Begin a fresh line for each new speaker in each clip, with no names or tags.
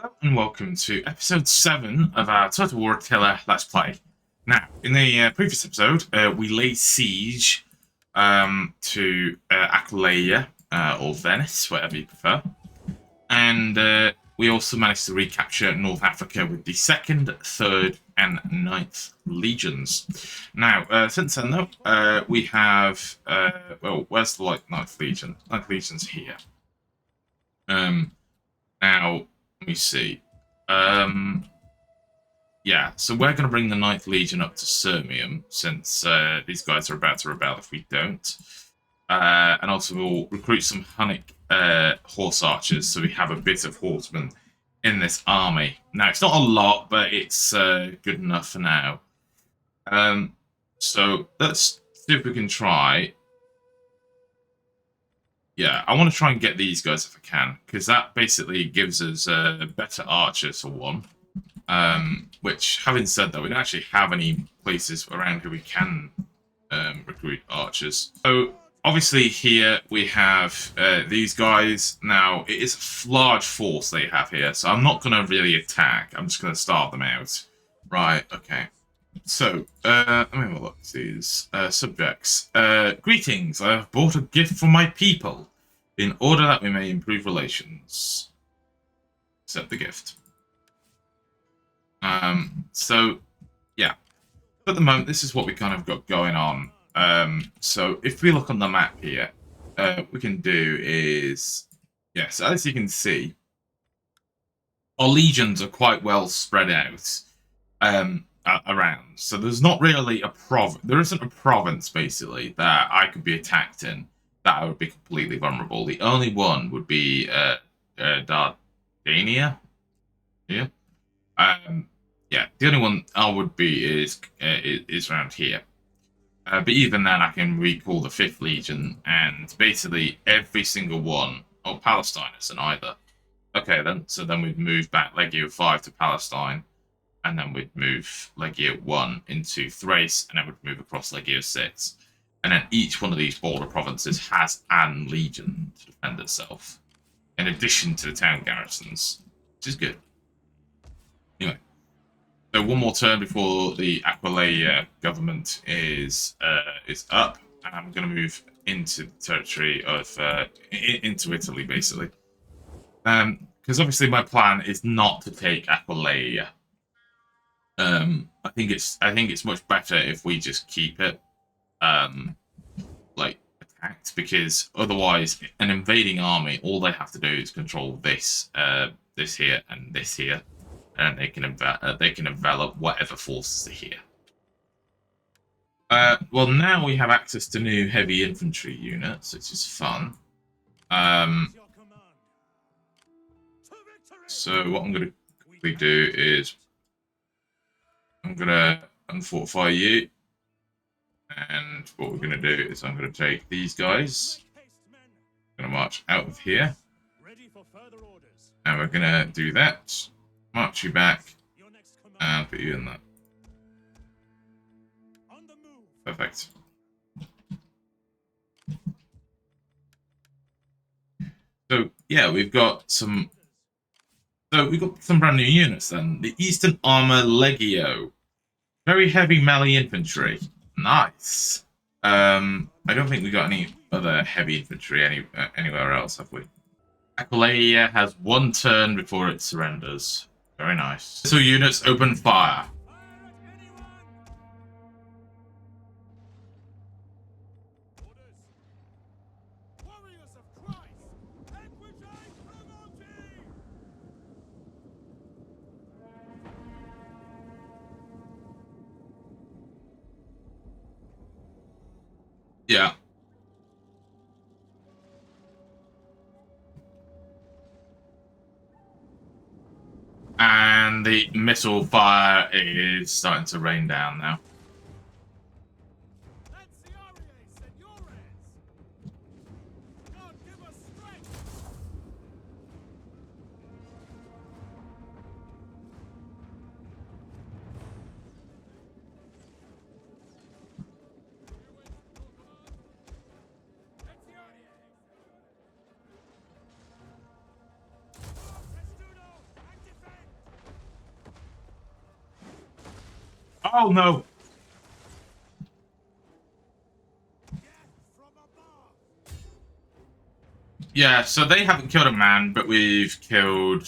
Hello and welcome to episode 7 of our Total War Attila Let's Play. Now, in the previous episode, we laid siege to Aquileia, or Venice, whatever you prefer. And we also managed to recapture North Africa with the 2nd, 3rd, and 9th Legions. Now, since then, though, we have... well, where's the 9th Legion? 9th Legion's here. Now... Let me see. Yeah, so we're going to bring the 9th Legion up to Sirmium, since these guys are about to rebel if we don't. And also we'll recruit some Hunnic horse archers, so we have a bit of horsemen in this army. Now, it's not a lot, but it's good enough for now. So let's see if we can try... Yeah, I want to try and get these guys if I can, because that basically gives us better archers for one. Which, having said that, we don't actually have any places around where we can recruit archers. So, obviously here we have these guys. Now, it is a large force they have here, so I'm not going to really attack. I'm just going to starve them out. Right, okay. So, let me have a look at these subjects. Greetings, I have brought a gift for my people, in order that we may improve relations. Accept the gift. So, yeah. At the moment, this is what we kind of got going on. So, if we look on the map here, what we can do is... Yeah, so as you can see, our legions are quite well spread out. Around. So there's not really a there isn't a province, basically, that I could be attacked in that I would be completely vulnerable. The only one would be Dardania. Yeah. Yeah, the only one I would be is around here. But even then, I can recall the 5th Legion, and basically every single one... Oh, Palestine isn't either. Okay, then. So then we'd move back Legio 5 to Palestine. And then we'd move Legio 1 into Thrace, and then we'd move across Legio 6. And then each one of these border provinces has an legion to defend itself, in addition to the town garrisons, which is good. Anyway, so one more turn before the Aquileia government is up, and I'm going to move into the territory of into Italy, basically. Because obviously my plan is not to take Aquileia. I think it's much better if we just keep it, like, attacked, because otherwise, an invading army, all they have to do is control this, this here, and this here, and they can envelop whatever forces are here. Well, now we have access to new heavy infantry units, which is fun. So what I'm going to quickly do is I'm going to unfortify you, and what we're going to do is I'm going to take these guys, I'm going to march out of here, and we're going to do that, march you back, and put you in there. Perfect. So, yeah, we've got some brand new units then. The Eastern Armor Legio. Very heavy melee infantry. Nice. I don't think we got any other heavy infantry anywhere else, have we? Aquileia has 1 turn before it surrenders. Very nice. So units open fire. Yeah. And the missile fire is starting to rain down now. Oh no! Yeah, so they haven't killed a man, but we've killed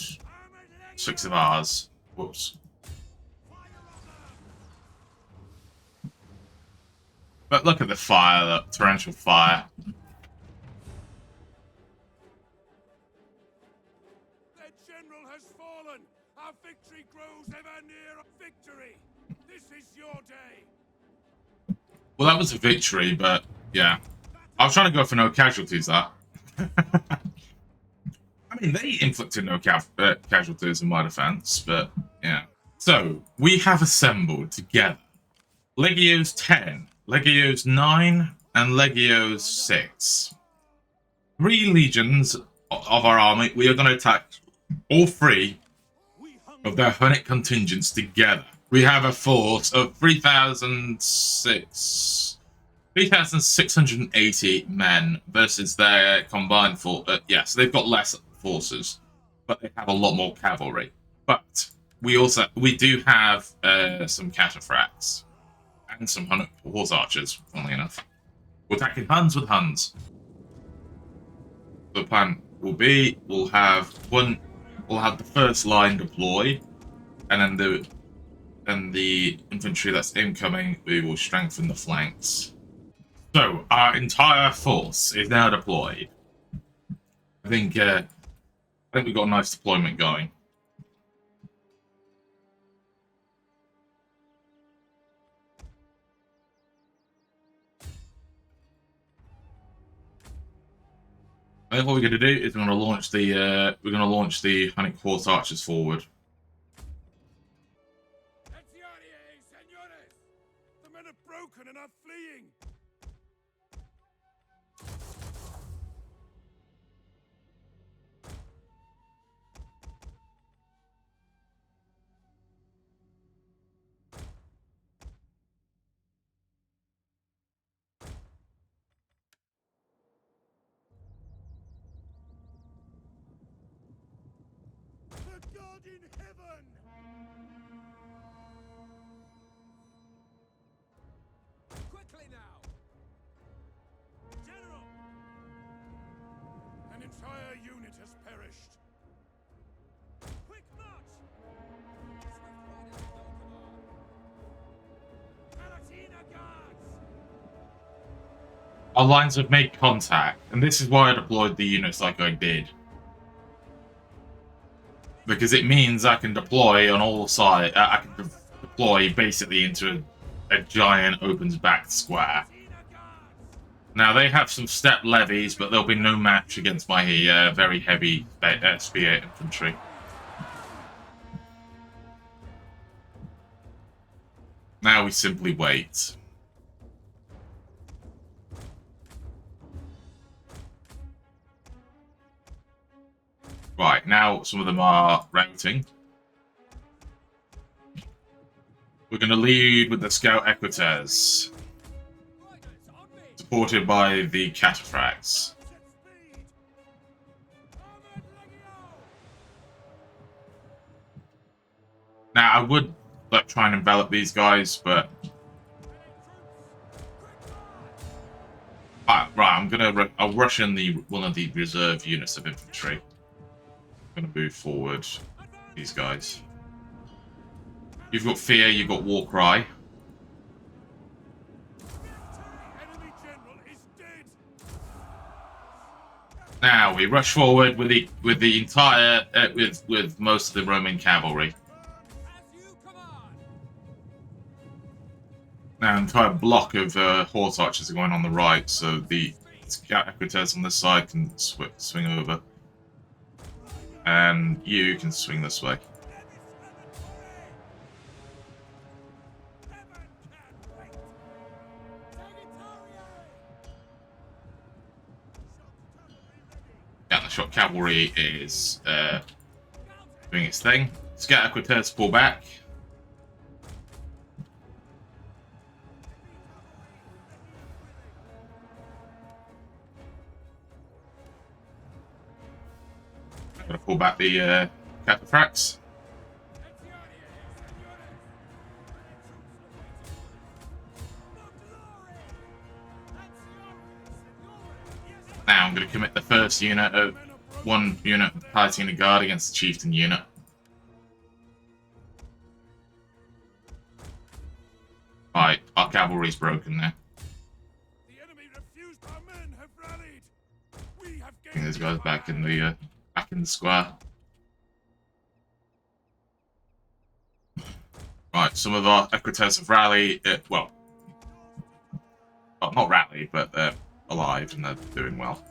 6 of ours. Whoops. But look at the fire, the torrential fire.
The general has fallen. Our victory grows ever nearer. Victory. This is your day.
Well, that was a victory, but yeah. I was trying to go for no casualties there. I mean, they inflicted no casualties in my defense, but yeah. So, we have assembled together Legios 10, Legios 9, and Legios 6. 3 legions of our army. We are going to attack all 3 of their Hunnic contingents together. We have a force of 3,680 men versus their combined force. Yes, they've got less forces, but they have a lot more cavalry. But we do have some cataphracts and some horse archers, funnily enough. We're attacking Huns with Huns. The plan will be we'll have the first line deploy, and then the infantry that's incoming, we will strengthen the flanks. So our entire force is now deployed. I think we've got a nice deployment going. I think what we're going to do is we're going to launch the Hunnic horse archers forward.
The men are broken and are fleeing. The God in heaven! Quickly now! General! An entire unit has perished. Quick march! Palatina guards!
Our lines have made contact, and this is why I deployed the units like I did. Because it means I can deploy on all sides. I can deploy basically into a giant opens-backed square. Now, they have some step levies, but there'll be no match against my very heavy spear infantry. Now we simply wait. Right, now some of them are routing. We're going to lead with the Scout Equites, supported by the Cataphracts. Now, I would try and envelop these guys, but right, I'll rush in one of the reserve units of infantry. I'm going to move forward these guys. You've got Fear, you've got War Cry. Now we rush forward with the entire with most of the Roman cavalry. Now an entire block of horse archers are going on the right, so the Scout Equites on this side can swing over, and you can swing this way. Yeah, the shot cavalry is doing its thing. Scout Equites pull back. I'm going to pull back the Cataphracts. Now I'm going to commit the first unit of one unit of Palatine Guard against the Chieftain unit. Right, our cavalry's broken there.
The enemy refused. Our men have rallied. We have
Bring these guys back in the square. Right, some of our Equites have rallied. Well, not rallied, but they're alive and they're doing well.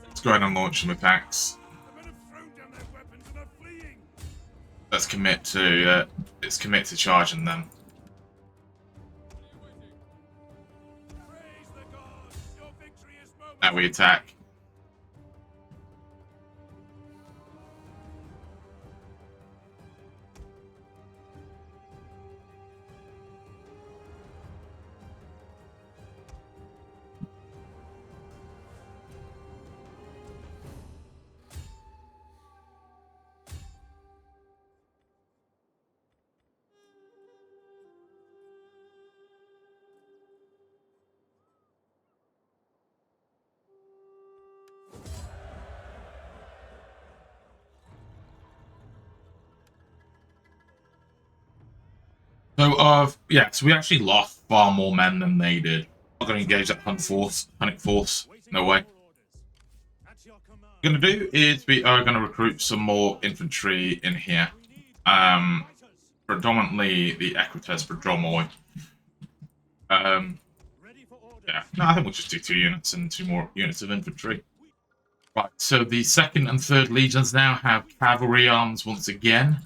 Let's go ahead and launch some attacks. Let's commit to charging them. Now we attack. So, so we actually lost far more men than they did. I'm going to engage that Hunnic force. No way. What we're going to do is we are going to recruit some more infantry in here. Predominantly the Equites Prodromoi. Yeah, no, I think we'll just do 2 units and 2 more units of infantry. Right, so the 2nd and 3rd Legions now have cavalry arms once again,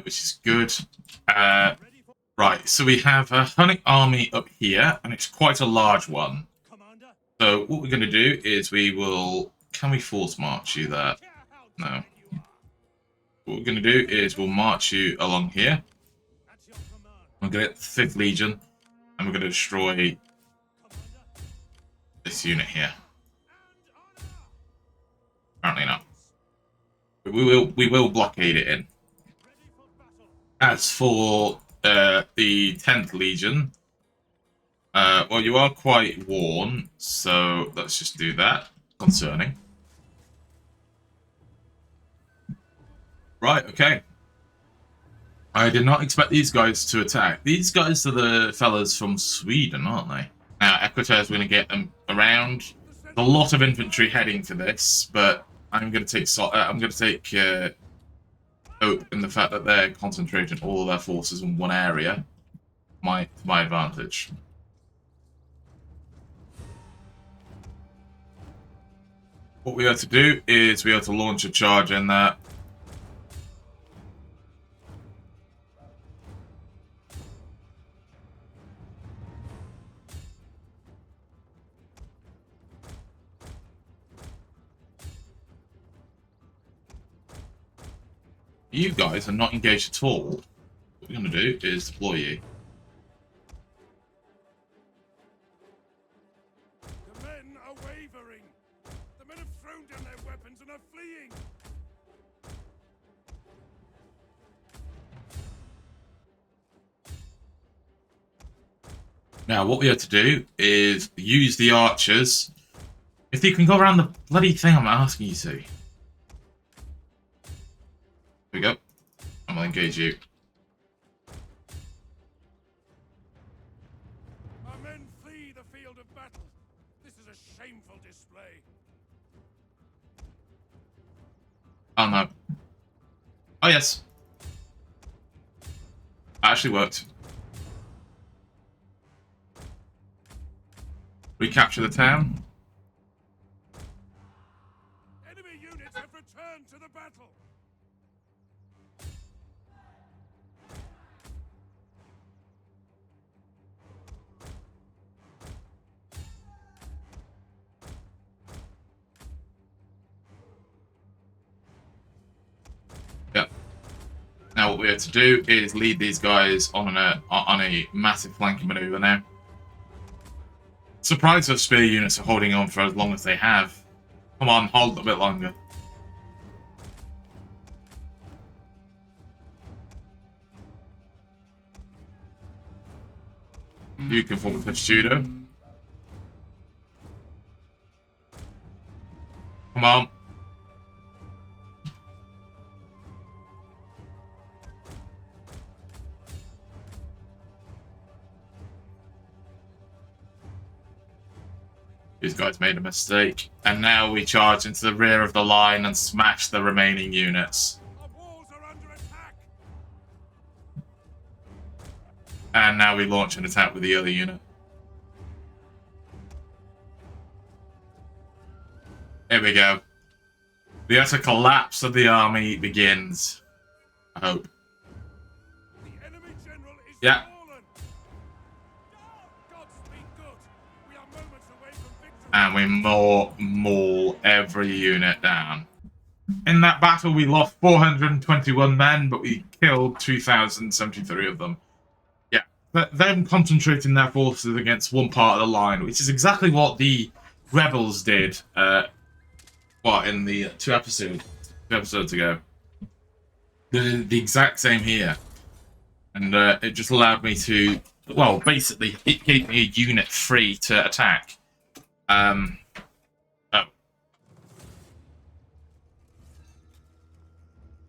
which is good. Right, so we have a Hunnic army up here, and it's quite a large one. So what we're going to do is we will... Can we force march you there? No. What we're going to do is we'll march you along here. We're going to get the 5th Legion, and we're going to destroy this unit here. Apparently not. But we will blockade it in. As for the 10th Legion, well, you are quite worn, so let's just do that. Concerning. Right, okay. I did not expect these guys to attack. These guys are the fellas from Sweden, aren't they? Now, Equites, we're going to get them around. There's a lot of infantry heading to this, but I'm going to take hope in the fact that they're concentrating all of their forces in one area. To my advantage. What we have to do is we have to launch a charge in there. You guys are not engaged at all. What we're going to do is deploy you.
The men are wavering. The men have thrown down their weapons and are fleeing.
Now, what we have to do is use the archers. If you can go around the bloody thing I'm asking you to. Here we go. I'm going to engage you.
Our men flee the field of battle. This is a shameful display.
Oh, no. Oh, yes. That actually worked. Recapture the town.
Enemy units have returned to the battle.
Yep. Now what we have to do is lead these guys on a massive flanking maneuver now. Surprised those spear units are holding on for as long as they have. Come on, hold a bit longer. You can form a judo. Come on. These guys made a mistake. And now we charge into the rear of the line and smash the remaining units.
Our walls are under attack.
And now we launch an attack with the other unit. Here we go. The utter collapse of the army begins. I hope.
The enemy general is
Yeah.
fallen. Godspeed good. We are moments away from victory.
And we maul every unit down. In that battle, we lost 421 men, but we killed 2,073 of them. Yeah, them concentrating their forces against one part of the line, which is exactly what the rebels did. In the two episodes ago. The exact same here, and it just allowed me to. Well, basically, it gave me a unit free to attack. Oh.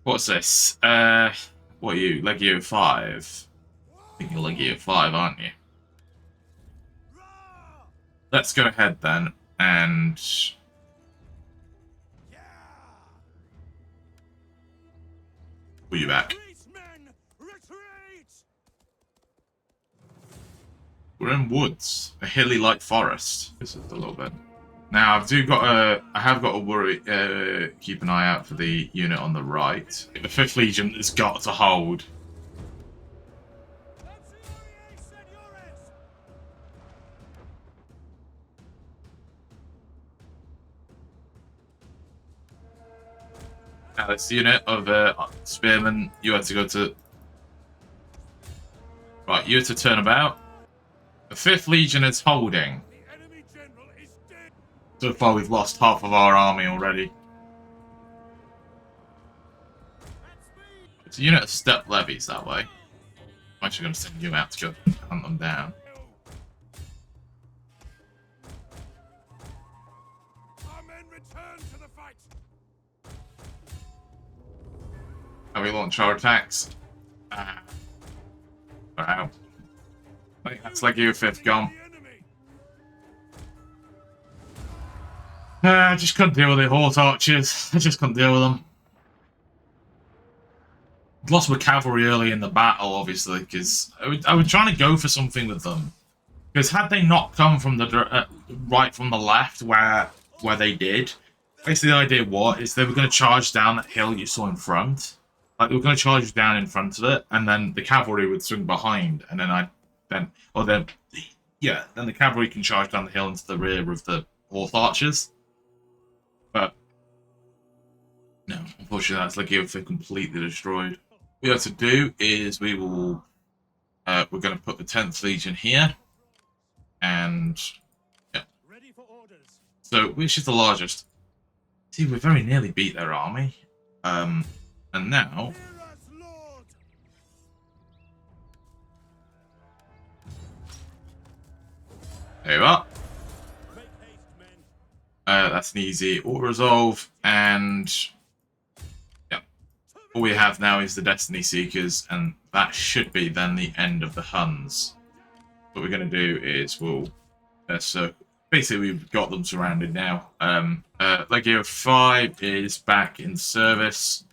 What's this? What are you? Legio 5? I think you're Legio 5, aren't you? Let's go ahead then, and... Pull you back.
Policemen, retreat!
We're in woods, a hilly-like forest. This is a little bit. Now I have got to worry. Keep an eye out for the unit on the right. The 5th Legion has got to hold. Now this unit of spearmen, you had to go to. Right, you had to turn about. The 5th Legion is holding.
The enemy general is dead.
So far, we've lost half of our army already. It's a unit of step levies that way. I'm actually going to send you out to go hunt them down.
Our men return to the fight.
And we launch our attacks. Wow. I think that's like your 5th gone. I just couldn't deal with the horse archers. I just couldn't deal with them. Lost my cavalry early in the battle, obviously, because I was trying to go for something with them. Because had they not come from the right from the left, where they did, basically the idea is they were going to charge down that hill you saw in front. Like they were going to charge down in front of it, and then the cavalry would swing behind, and then then the cavalry can charge down the hill into the rear of the horse archers. But no, unfortunately, that's like if they're completely destroyed. What we have to do is we're going to put the 10th Legion here, and yeah.
Ready for orders.
So which is the largest? See, we very nearly beat their army, and now.
Hear us, Lord.
There you are.
Make haste, men.
That's an easy auto-resolve, and yeah, all we have now is the Destiny Seekers, and that should be then the end of the Huns. What we're going to do is we'll basically we've got them surrounded now. Legio 5 is back in service,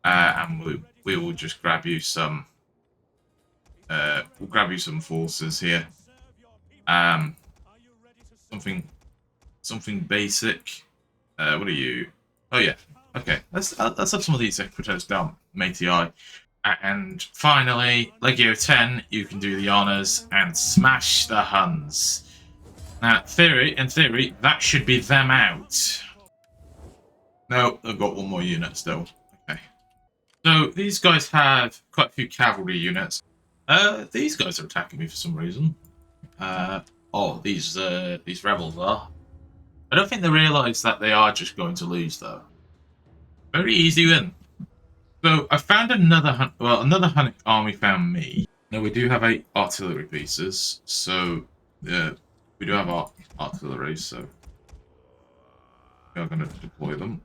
and we will just grab you some. We'll grab you some forces here. Something basic. What are you? Oh yeah. Okay. Let's have some of these secretaries down, matey eye. And finally, Legio 10, you can do the honors and smash the Huns. Now, in theory, that should be them out. No, they've got one more unit still. Okay. So these guys have quite a few cavalry units. These guys are attacking me for some reason. These rebels are. I don't think they realise that they are just going to lose, though. Very easy win. So I found another Hunnic army found me. No, we do have 8 artillery pieces, so we do have our artillery, so we are going to deploy them.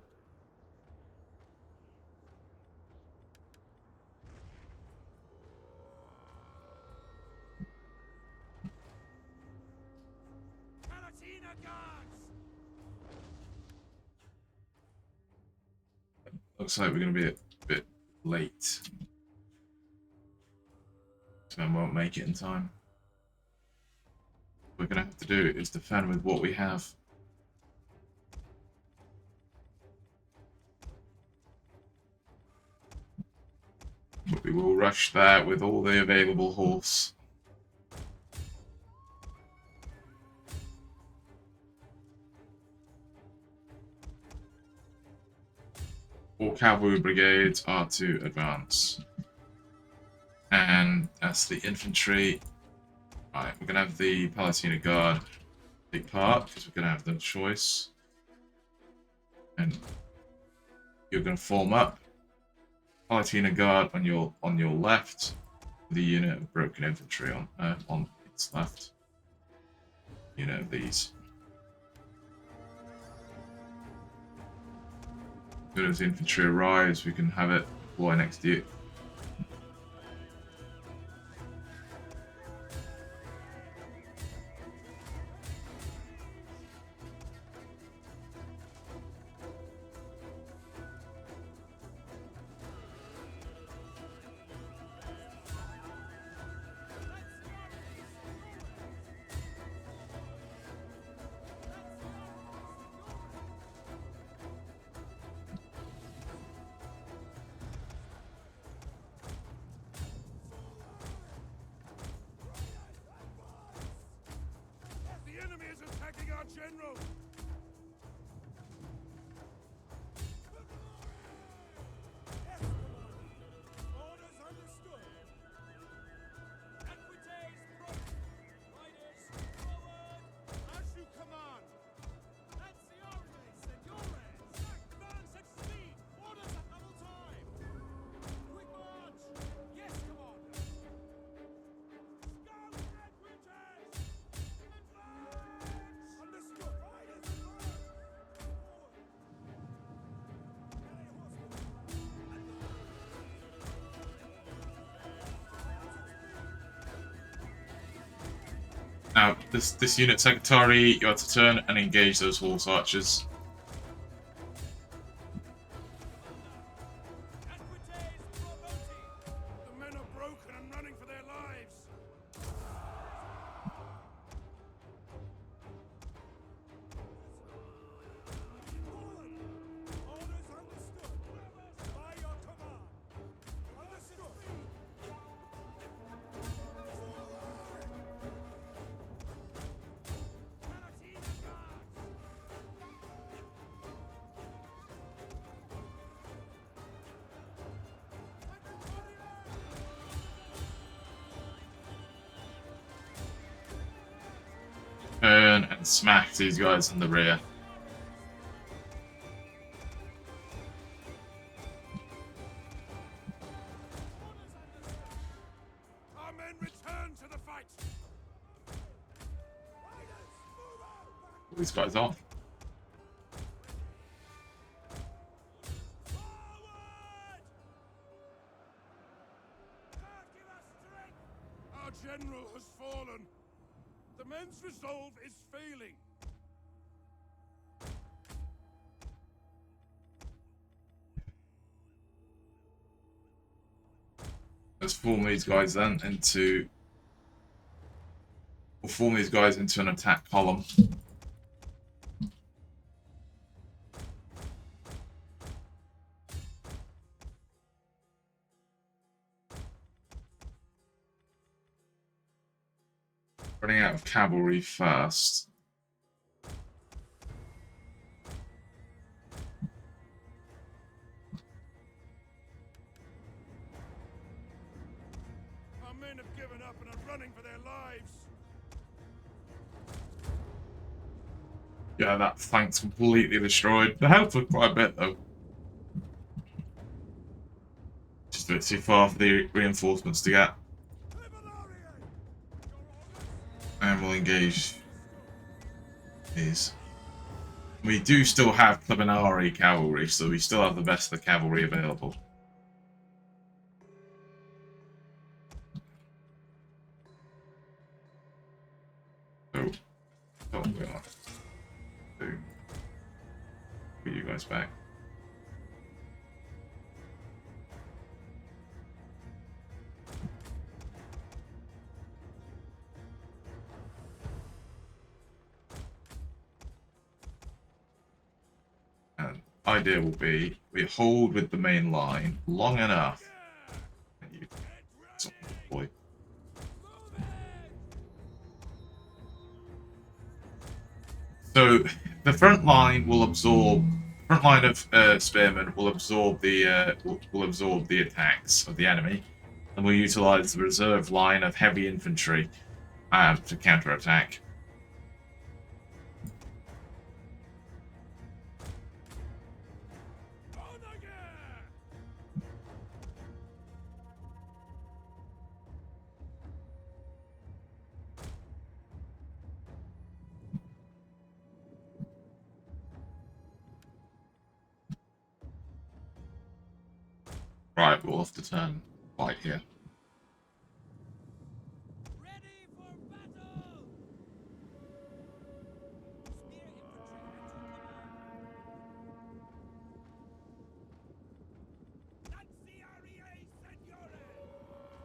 Looks like we're going to be a bit late. So I won't make it in time. What we're going to have to do is defend with what we have. But we will rush that with all the available horse. All cavalry brigades are to advance. And that's the infantry. Right, we're going to have the Palatina Guard take part, because we're going to have the choice. And you're going to form up. Palatina Guard on your left, with a unit of broken infantry on its left. Unit of these. As soon as the infantry arrives, we can have it deploy next to you.
General! Orders understood. Equites riders forward! As you command! Lanciare, senores! Advance at speed! Orders at double time! Quick march! Yes, commander! Scout Equites! Advance! Understood! Riders advance!
Now, this unit secretary, you have to turn and engage those horse archers.
The men are broken and running for their lives. Orders understood. By your command. Understood.
Turn and smack these guys in the rear.
Our men return to the fight. Riders, move out.
Pull these guys off.
Forward! God, give us strength. Our general has fallen. The men's resolve is failing.
Let's form these guys then into... We'll form these guys into an attack column. Running out of cavalry first.
Our men have given up and are running for their lives.
Yeah, that flank's completely destroyed. The health took quite a bit though. Just a bit too far for the reinforcements to get.
Live
And we'll engage these. We do still have Clubinari cavalry, so we still have the best of the cavalry available. So, what we want to do. Get you guys back. And idea will be we hold with the main line long enough. And you deploy. So the front line will absorb. Front line of spearmen will absorb the will absorb the attacks of the enemy, and will utilize the reserve line of heavy infantry to counterattack. Right, we'll have to turn right here.
Ready for battle!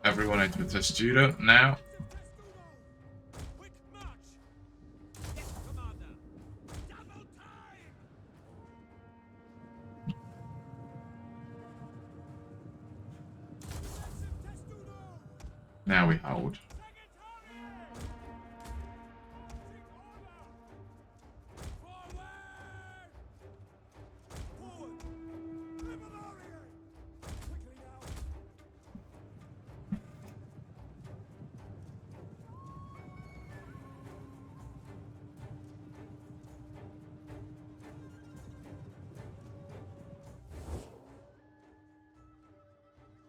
Everyone into the testudo now.
Quick march! Yes, Commander! Double time!
Now we hold.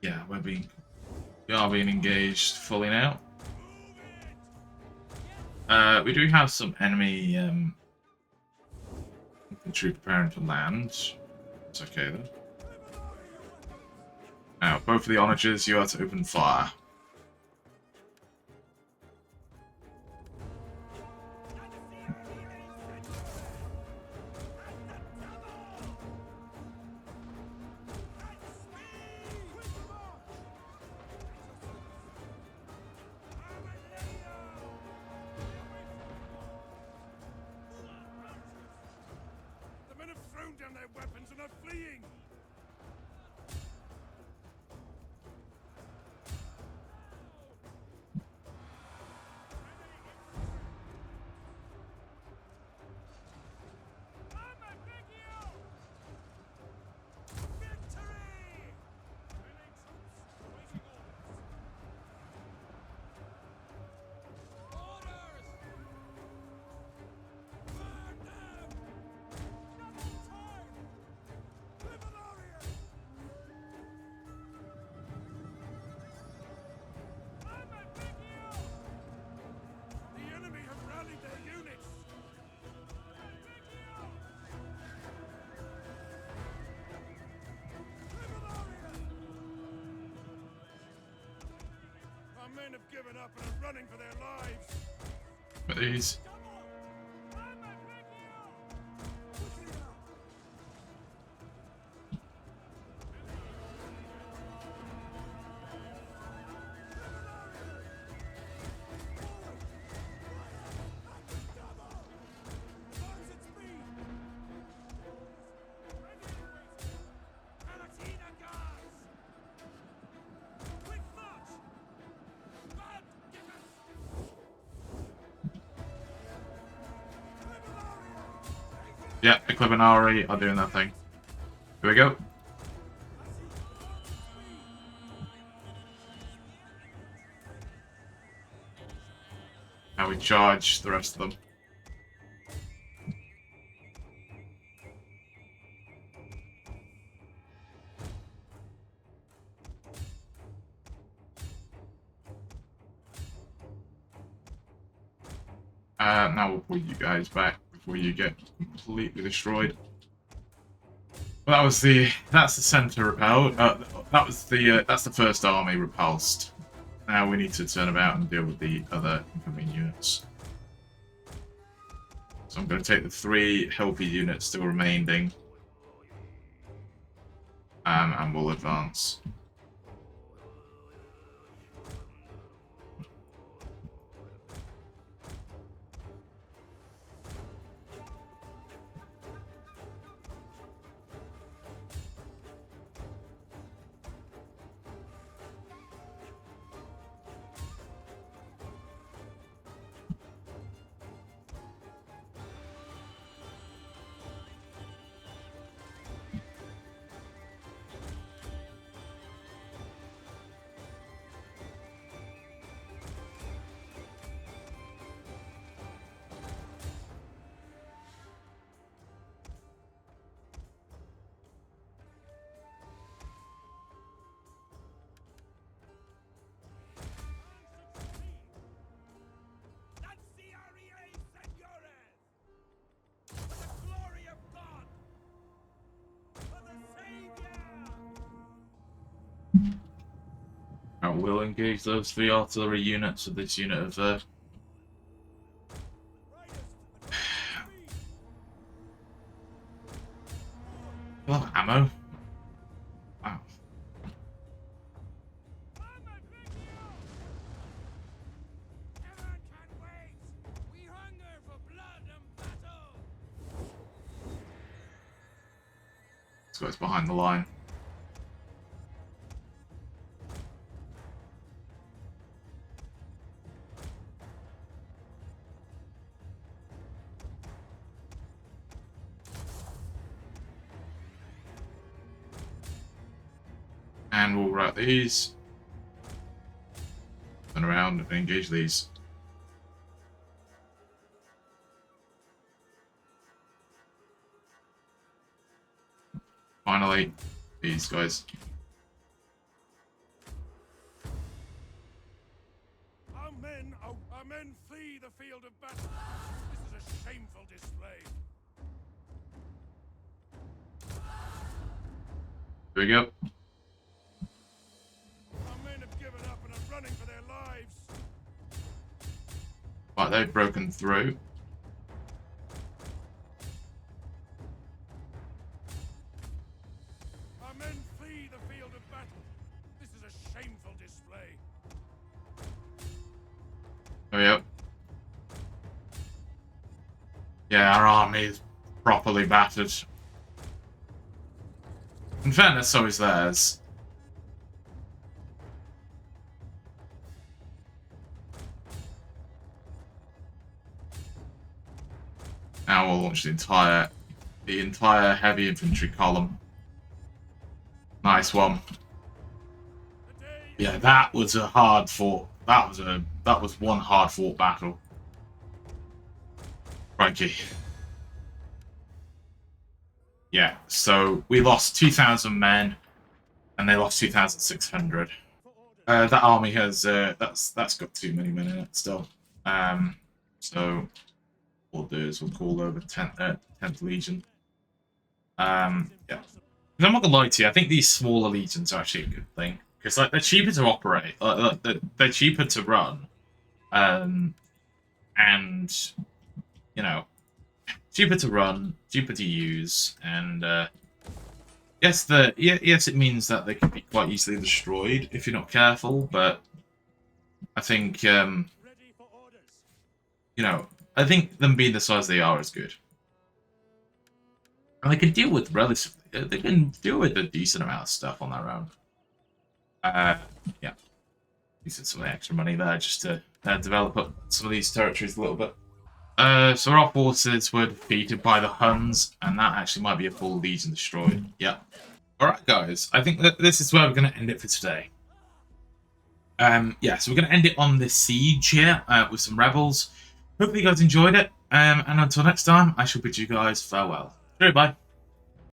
Yeah, we are being engaged fully now. We do have some enemy infantry preparing to land. It's okay then. Now, both of the onagers, you are to open fire.
The men have thrown down their weapons and are fleeing! Our men have given up and are running for their lives.
These. Yeah, the Clubinari are doing that thing. Here we go. Now we charge the rest of them. Now we'll pull you guys back before you get completely destroyed. Well, that's the center repelled. That's the first army repulsed. Now we need to turn about and deal with the other incoming units. So I'm going to take the 3 healthy units still remaining, and we'll advance. I will engage those 3 artillery units with this unit of a lot of ammo. Wow. This guy's behind the line. And we'll route these. Turn around and engage these. Finally, these guys.
Our men flee the field of battle. This is a shameful display.
Here we go.
Running for their lives.
Right, they've broken through.
Our men flee the field of battle. This is a shameful display.
There we go. Yeah, our army is properly battered. In fairness, so is theirs. Now we'll launch the entire heavy infantry column. Nice one. Yeah, that was a hard fought. That was one hard fought battle. Crikey. Yeah, so we lost 2,000 men, and they lost 2,600. That army has that's got too many men in it still. So what we'll do is we'll call over 10th Legion. Yeah. I'm not gonna lie to you, I think these smaller legions are actually a good thing. Because like they're cheaper to operate, they're cheaper to run. And you know, cheaper to run, cheaper to use, and yes it means that they can be quite easily destroyed if you're not careful, but I think you know, I think them being the size they are is good. And they can deal with a decent amount of stuff on their own. Yeah. Using some of the extra money there just to develop up some of these territories a little bit. So our forces were defeated by the Huns, and that actually might be a full legion destroyed. Yeah. Alright guys, I think that this is where we're going to end it for today. Yeah, so we're going to end it on this siege here with some rebels. Hopefully you guys enjoyed it, and until next time, I shall bid you guys farewell. Goodbye.